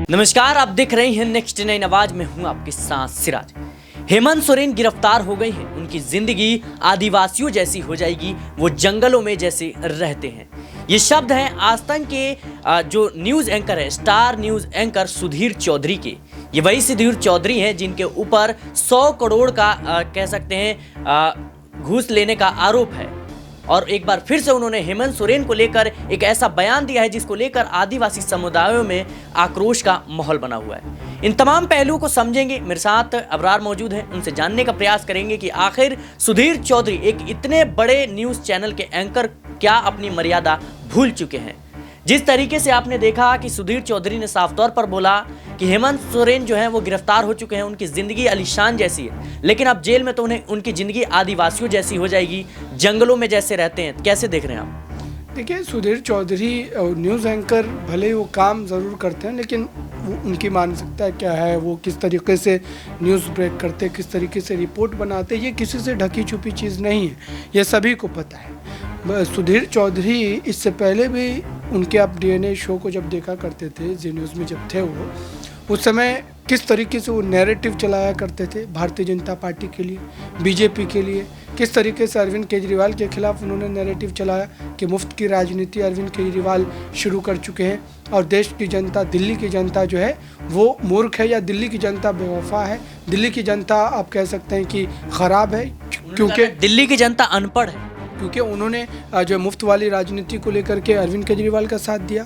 नमस्कार, आप देख रहे हैं नेक्स्ट 9 आवाज में हूं आपके साथ सिराज। हेमंत सोरेन गिरफ्तार हो गए हैं। उनकी जिंदगी आदिवासियों जैसी हो जाएगी, वो जंगलों में जैसे रहते हैं। ये शब्द हैं आज तक के जो न्यूज एंकर है, star news anchor Sudhir Chaudhary के। ये वही सुधीर चौधरी हैं जिनके ऊपर 100 करोड़ का कह सकते हैं घूस लेने का आरोप है। और एक बार फिर से उन्होंने हेमंत सोरेन को लेकर एक ऐसा बयान दिया है जिसको लेकर आदिवासी समुदायों में आक्रोश का माहौल बना हुआ है। इन तमाम पहलुओं को समझेंगे। मेरे साथ अबरार मौजूद हैं, उनसे जानने का प्रयास करेंगे कि आखिर सुधीर चौधरी एक इतने बड़े न्यूज चैनल के एंकर क्या अपनी मर्यादा भूल चुके हैं। जिस तरीके से आपने देखा कि सुधीर चौधरी ने साफ तौर पर बोला कि हेमंत सोरेन जो हैं वो गिरफ्तार हो चुके हैं, उनकी जिंदगी आलीशान जैसी है, लेकिन अब जेल में तो उन्हें उनकी जिंदगी आदिवासियों जैसी हो जाएगी, जंगलों में जैसे रहते हैं। कैसे देख रहे हैं आप? देखिए, सुधीर चौधरी न्यूज़ एंकर भले ही वो काम ज़रूर करते हैं, लेकिन उनकी मानसिकता क्या है, वो किस तरीके से न्यूज़ ब्रेक करते हैं, किस तरीके से रिपोर्ट बनाते हैं, ये किसी से ढकी छुपी चीज़ नहीं है, ये सभी को पता है। सुधीर चौधरी इससे पहले भी उनके आप DNA शो को जब देखा करते थे, जी न्यूज़ में जब थे वो, उस समय किस तरीके से वो नैरेटिव चलाया करते थे भारतीय जनता पार्टी के लिए, बीजेपी के लिए। किस तरीके से अरविंद केजरीवाल के खिलाफ उन्होंने नैरेटिव चलाया कि मुफ्त की राजनीति अरविंद केजरीवाल शुरू कर चुके हैं और देश की जनता, दिल्ली की जनता जो है वो मूर्ख है, या दिल्ली की जनता बेवफा है, दिल्ली की जनता आप कह सकते हैं कि ख़राब है, क्योंकि दिल्ली की जनता अनपढ़ है, क्योंकि उन्होंने जो मुफ्त वाली राजनीति को लेकर के अरविंद केजरीवाल का साथ दिया।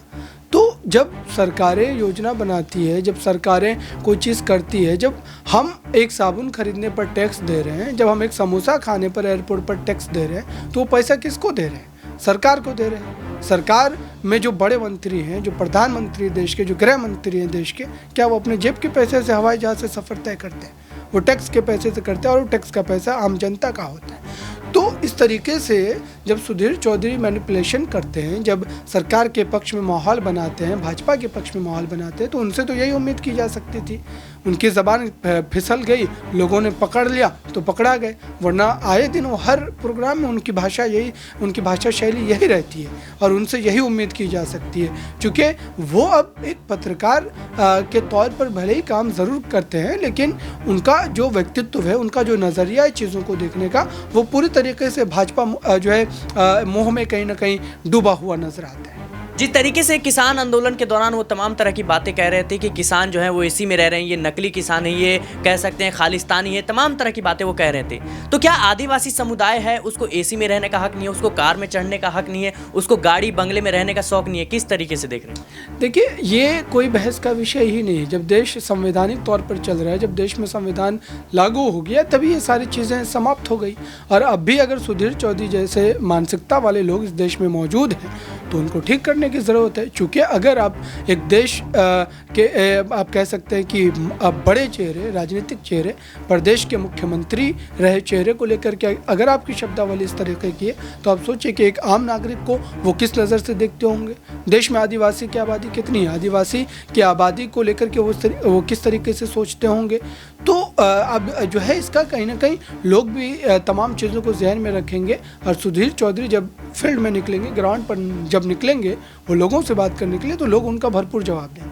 तो जब सरकारें योजना बनाती है, जब सरकारें कोई चीज़ करती है, जब हम एक साबुन खरीदने पर टैक्स दे रहे हैं, जब हम एक समोसा खाने पर एयरपोर्ट पर टैक्स दे रहे हैं, तो वो पैसा किसको दे रहे हैं? सरकार को दे रहे हैं। सरकार में जो बड़े मंत्री हैं, जो प्रधानमंत्री देश के, जो गृह मंत्री हैं देश के, क्या वो अपने जेब के पैसे से हवाई जहाज से सफ़र तय करते हैं? वो टैक्स के पैसे से करते हैं, और वो टैक्स का पैसा आम जनता का होता है। तो इस तरीके से जब सुधीर चौधरी मैनिपुलेशन करते हैं, जब सरकार के पक्ष में माहौल बनाते हैं, भाजपा के पक्ष में माहौल बनाते हैं, तो उनसे तो यही उम्मीद की जा सकती थी। उनकी ज़बान फिसल गई, लोगों ने पकड़ लिया तो पकड़ा गए, वरना आए दिन वो हर प्रोग्राम में उनकी भाषा शैली यही रहती है और उनसे यही उम्मीद की जा सकती है। क्योंकि वो अब एक पत्रकार के तौर पर भले ही काम ज़रूर करते हैं, लेकिन उनका जो व्यक्तित्व है, उनका जो नज़रिया है चीज़ों को देखने का, वो पूरी तरीके से भाजपा जो है मोह में कहीं ना कहीं डूबा हुआ नजर आता है। जिस तरीके से किसान आंदोलन के दौरान वो तमाम तरह की बातें कह रहे थे कि किसान जो है वो एसी में रह रहे हैं, ये नकली किसान है, ये कह सकते हैं खालिस्तानी है, तमाम तरह की बातें वो कह रहे थे। तो क्या आदिवासी समुदाय है, उसको एसी में रहने का हक नहीं है, उसको कार में चढ़ने का हक नहीं है, उसको गाड़ी बंगले में रहने का शौक नहीं है? किस तरीके से देख रहे हैं? देखिए, ये कोई बहस का विषय ही नहीं है। जब देश संवैधानिक तौर पर चल रहा है, जब देश में संविधान लागू हो गया, तभी ये सारी चीज़ें समाप्त हो गई। और अब भी अगर सुधीर चौधरी जैसे मानसिकता वाले लोग इस देश में मौजूद हैं, तो उनको ठीक करने की ज़रूरत है। चूँकि अगर आप एक देश के आप कह सकते हैं कि बड़े चेहरे, राजनीतिक चेहरे, प्रदेश के मुख्यमंत्री रहे चेहरे को लेकर के अगर आपकी शब्दावली इस तरीके की है, तो आप सोचिए कि एक आम नागरिक को वो किस नज़र से देखते होंगे। देश में आदिवासी की आबादी कितनी है, आदिवासी की आबादी को लेकर के वो किस तरीके से सोचते होंगे। तो अब जो है इसका कहीं ना कहीं लोग भी तमाम चीज़ों को जहन में रखेंगे, और सुधीर चौधरी जब फील्ड में निकलेंगे, ग्राउंड पर जब निकलेंगे वो लोगों से बात करने के लिए, तो लोग उनका भरपूर जवाब देंगे।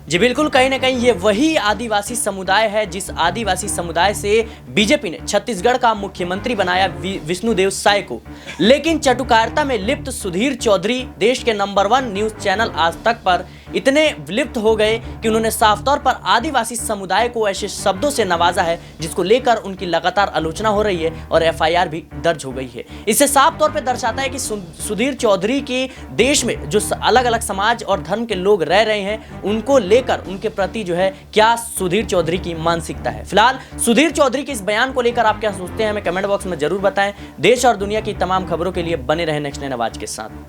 जी बिल्कुल, कहीं ना कहीं ये वही आदिवासी समुदाय है जिस आदिवासी समुदाय से बीजेपी ने छत्तीसगढ़ का मुख्यमंत्री बनाया विष्णुदेव साय को। लेकिन चटुकारिता में लिप्त सुधीर चौधरी देश के नंबर 1 न्यूज चैनल आज तक पर इतने विलिप्त हो गए कि उन्होंने साफ तौर पर आदिवासी समुदाय को ऐसे शब्दों से नवाजा है जिसको लेकर उनकी लगातार आलोचना हो रही है और FIR भी दर्ज हो गई है। इससे साफ तौर पर दर्शाता है कि सुधीर चौधरी के देश में जो अलग अलग समाज और धर्म के लोग रह रहे हैं, उनको लेकर उनके प्रति जो है क्या सुधीर चौधरी की मानसिकता है। फिलहाल सुधीर चौधरी के इस बयान को लेकर आप क्या सोचते हैं, हमें कमेंट बॉक्स में जरूर बताएं। देश और दुनिया की तमाम खबरों के लिए बने रहे नेक्स्ट 9 आवाज के साथ।